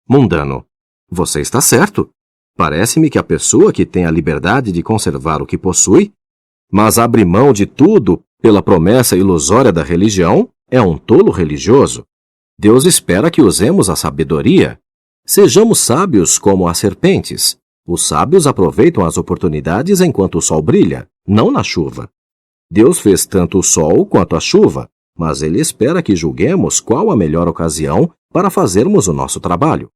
Mundano. Você está certo. Parece-me que a pessoa que tem a liberdade de conservar o que possui, mas abre mão de tudo pela promessa ilusória da religião, é um tolo religioso. Deus espera que usemos a sabedoria. Sejamos sábios como as serpentes. Os sábios aproveitam as oportunidades enquanto o sol brilha, não na chuva. Deus fez tanto o sol quanto a chuva, mas Ele espera que julguemos qual a melhor ocasião para fazermos o nosso trabalho.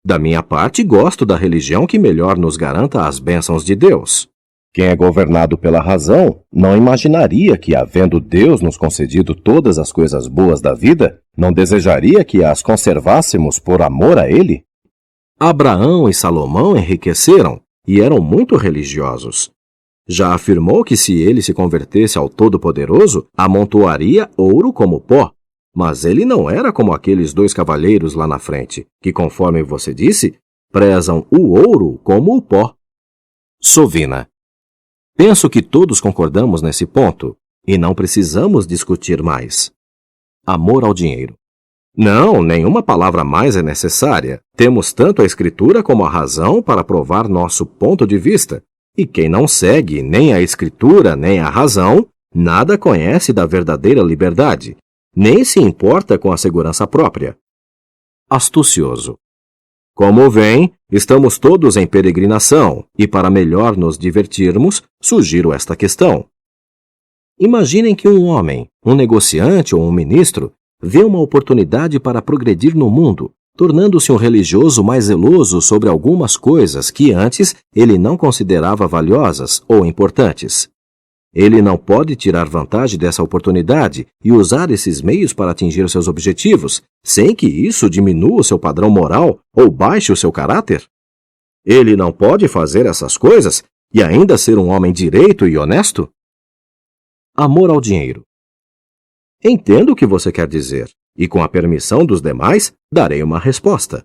Da minha parte, gosto da religião que melhor nos garanta as bênçãos de Deus. Quem é governado pela razão não imaginaria que, havendo Deus nos concedido todas as coisas boas da vida, não desejaria que as conservássemos por amor a Ele? Abraão e Salomão enriqueceram e eram muito religiosos. Já afirmou que se ele se convertesse ao Todo-Poderoso, amontoaria ouro como pó. Mas ele não era como aqueles dois cavalheiros lá na frente, que, conforme você disse, prezam o ouro como o pó. Sovina. Penso que todos concordamos nesse ponto, e não precisamos discutir mais. Amor ao dinheiro. Não, nenhuma palavra mais é necessária. Temos tanto a Escritura como a razão para provar nosso ponto de vista. E quem não segue nem a Escritura nem a razão, nada conhece da verdadeira liberdade, nem se importa com a segurança própria. Astucioso. Como vem, estamos todos em peregrinação, e para melhor nos divertirmos, sugiro esta questão. Imaginem que um homem, um negociante ou um ministro, vê uma oportunidade para progredir no mundo, tornando-se um religioso mais zeloso sobre algumas coisas que antes ele não considerava valiosas ou importantes. Ele não pode tirar vantagem dessa oportunidade e usar esses meios para atingir seus objetivos, sem que isso diminua o seu padrão moral ou baixe o seu caráter? Ele não pode fazer essas coisas e ainda ser um homem direito e honesto? Amor ao dinheiro. Entendo o que você quer dizer, e com a permissão dos demais, darei uma resposta.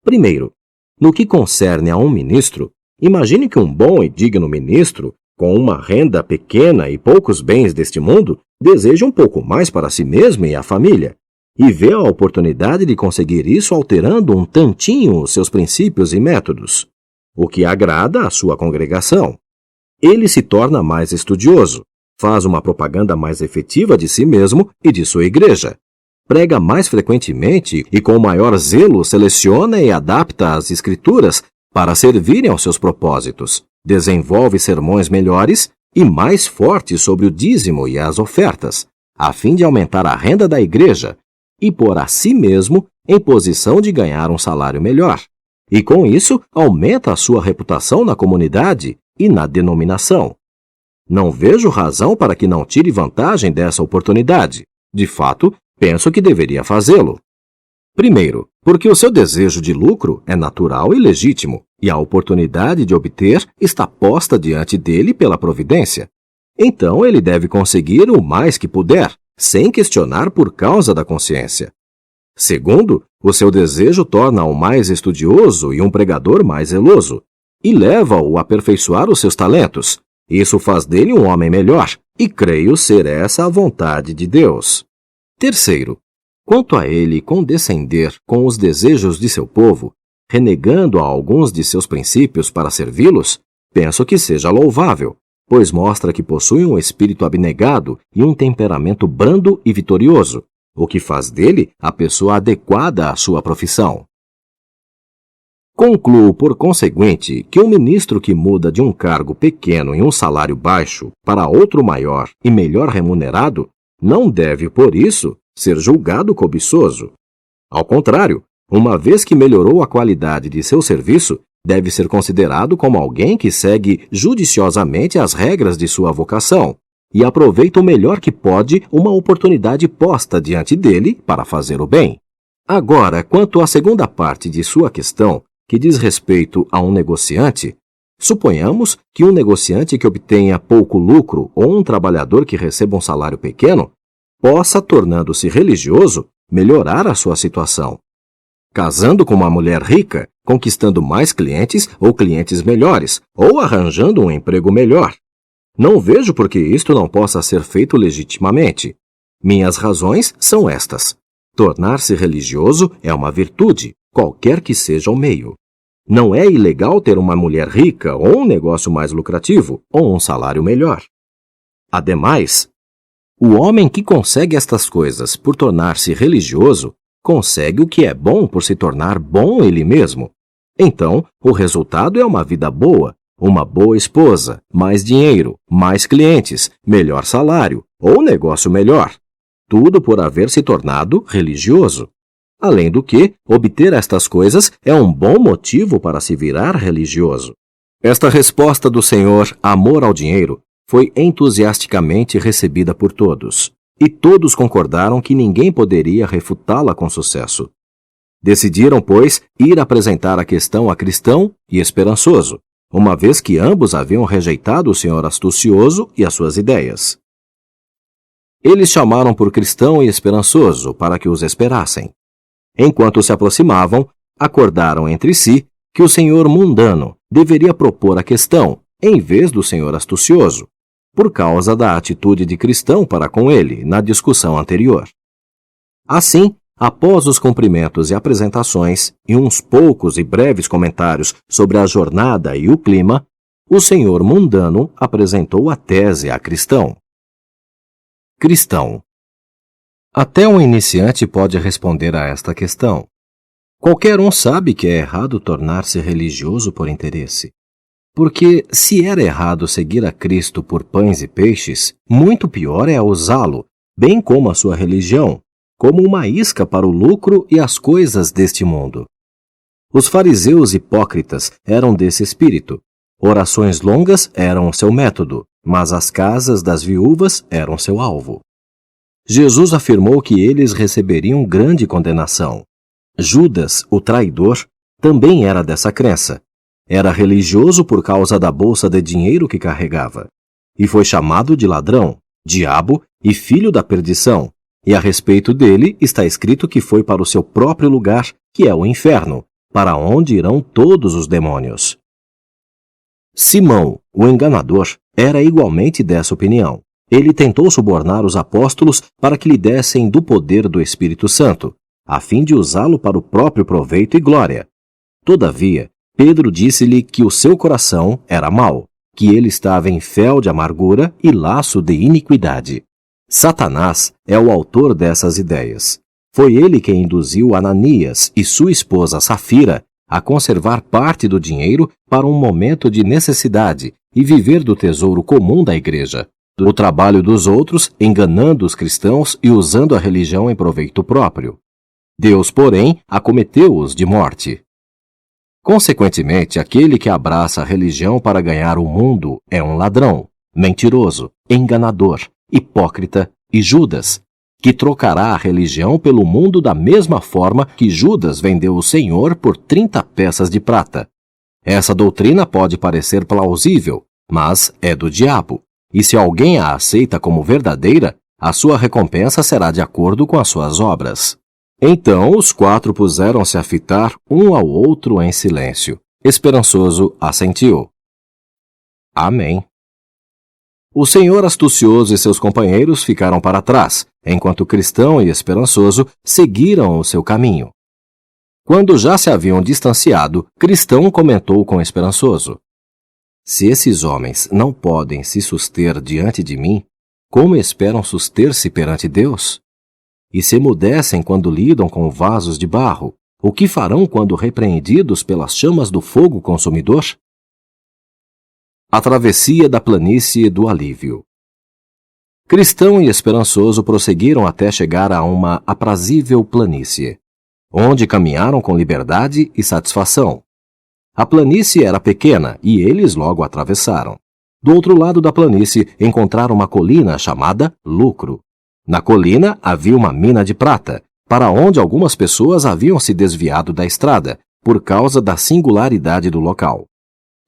Primeiro, no que concerne a um ministro, imagine que um bom e digno ministro, com uma renda pequena e poucos bens deste mundo, deseja um pouco mais para si mesmo e a família, e vê a oportunidade de conseguir isso alterando um tantinho os seus princípios e métodos, o que agrada à sua congregação. Ele se torna mais estudioso, faz uma propaganda mais efetiva de si mesmo e de sua igreja, prega mais frequentemente e com maior zelo seleciona e adapta as escrituras para servirem aos seus propósitos, desenvolve sermões melhores e mais fortes sobre o dízimo e as ofertas, a fim de aumentar a renda da igreja e pôr a si mesmo em posição de ganhar um salário melhor. E com isso, aumenta a sua reputação na comunidade e na denominação. Não vejo razão para que não tire vantagem dessa oportunidade. De fato, penso que deveria fazê-lo. Primeiro, porque o seu desejo de lucro é natural e legítimo, e a oportunidade de obter está posta diante dele pela providência. Então ele deve conseguir o mais que puder, sem questionar por causa da consciência. Segundo, o seu desejo torna-o mais estudioso e um pregador mais zeloso, e leva-o a aperfeiçoar os seus talentos. Isso faz dele um homem melhor, e creio ser essa a vontade de Deus. Terceiro, quanto a ele condescender com os desejos de seu povo, renegando a alguns de seus princípios para servi-los, penso que seja louvável, pois mostra que possui um espírito abnegado e um temperamento brando e vitorioso, o que faz dele a pessoa adequada à sua profissão. Concluo, por conseguinte, que um ministro que muda de um cargo pequeno e um salário baixo para outro maior e melhor remunerado não deve, por isso, ser julgado cobiçoso. Ao contrário, uma vez que melhorou a qualidade de seu serviço, deve ser considerado como alguém que segue judiciosamente as regras de sua vocação e aproveita o melhor que pode uma oportunidade posta diante dele para fazer o bem. Agora, quanto à segunda parte de sua questão, que diz respeito a um negociante, suponhamos que um negociante que obtenha pouco lucro ou um trabalhador que receba um salário pequeno possa, tornando-se religioso, melhorar a sua situação. Casando com uma mulher rica, conquistando mais clientes ou clientes melhores, ou arranjando um emprego melhor. Não vejo por que isto não possa ser feito legitimamente. Minhas razões são estas. Tornar-se religioso é uma virtude, qualquer que seja o meio. Não é ilegal ter uma mulher rica, ou um negócio mais lucrativo, ou um salário melhor. Ademais, o homem que consegue estas coisas por tornar-se religioso, consegue o que é bom por se tornar bom ele mesmo. Então, o resultado é uma vida boa, uma boa esposa, mais dinheiro, mais clientes, melhor salário, ou negócio melhor. Tudo por haver se tornado religioso. Além do que, obter estas coisas é um bom motivo para se virar religioso. Esta resposta do Senhor, amor ao dinheiro, foi entusiasticamente recebida por todos, e todos concordaram que ninguém poderia refutá-la com sucesso. Decidiram, pois, ir apresentar a questão a Cristão e Esperançoso, uma vez que ambos haviam rejeitado o Senhor astucioso e as suas ideias. Eles chamaram por Cristão e Esperançoso para que os esperassem. Enquanto se aproximavam, acordaram entre si que o senhor mundano deveria propor a questão, em vez do senhor astucioso, por causa da atitude de Cristão para com ele na discussão anterior. Assim, após os cumprimentos e apresentações, e uns poucos e breves comentários sobre a jornada e o clima, o senhor mundano apresentou a tese a Cristão. Cristão. Até um iniciante pode responder a esta questão. Qualquer um sabe que é errado tornar-se religioso por interesse. Porque, se era errado seguir a Cristo por pães e peixes, muito pior é usá-lo, bem como a sua religião, como uma isca para o lucro e as coisas deste mundo. Os fariseus hipócritas eram desse espírito. Orações longas eram seu método, mas as casas das viúvas eram seu alvo. Jesus afirmou que eles receberiam grande condenação. Judas, o traidor, também era dessa crença. Era religioso por causa da bolsa de dinheiro que carregava. E foi chamado de ladrão, diabo e filho da perdição. E a respeito dele está escrito que foi para o seu próprio lugar, que é o inferno, para onde irão todos os demônios. Simão, o enganador, era igualmente dessa opinião. Ele tentou subornar os apóstolos para que lhe dessem do poder do Espírito Santo, a fim de usá-lo para o próprio proveito e glória. Todavia, Pedro disse-lhe que o seu coração era mau, que ele estava em fel de amargura e laço de iniquidade. Satanás é o autor dessas ideias. Foi ele quem induziu Ananias e sua esposa Safira a conservar parte do dinheiro para um momento de necessidade e viver do tesouro comum da igreja, do trabalho dos outros, enganando os cristãos e usando a religião em proveito próprio. Deus, porém, acometeu-os de morte. Consequentemente, aquele que abraça a religião para ganhar o mundo é um ladrão, mentiroso, enganador, hipócrita e Judas, que trocará a religião pelo mundo da mesma forma que Judas vendeu o Senhor por 30 peças de prata. Essa doutrina pode parecer plausível, mas é do diabo. E se alguém a aceita como verdadeira, a sua recompensa será de acordo com as suas obras. Então os quatro puseram-se a fitar um ao outro em silêncio. Esperançoso assentiu. Amém. O senhor astucioso e seus companheiros ficaram para trás, enquanto Cristão e Esperançoso seguiram o seu caminho. Quando já se haviam distanciado, Cristão comentou com Esperançoso: Se esses homens não podem se suster diante de mim, como esperam suster-se perante Deus? E se emudecem quando lidam com vasos de barro, o que farão quando repreendidos pelas chamas do fogo consumidor? A travessia da planície do alívio. Cristão e Esperançoso prosseguiram até chegar a uma aprazível planície, onde caminharam com liberdade e satisfação. A planície era pequena e eles logo atravessaram. Do outro lado da planície encontraram uma colina chamada Lucro. Na colina havia uma mina de prata, para onde algumas pessoas haviam se desviado da estrada, por causa da singularidade do local.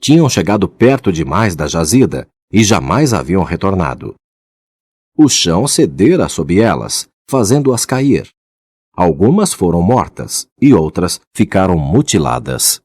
Tinham chegado perto demais da jazida e jamais haviam retornado. O chão cedera sob elas, fazendo-as cair. Algumas foram mortas e outras ficaram mutiladas.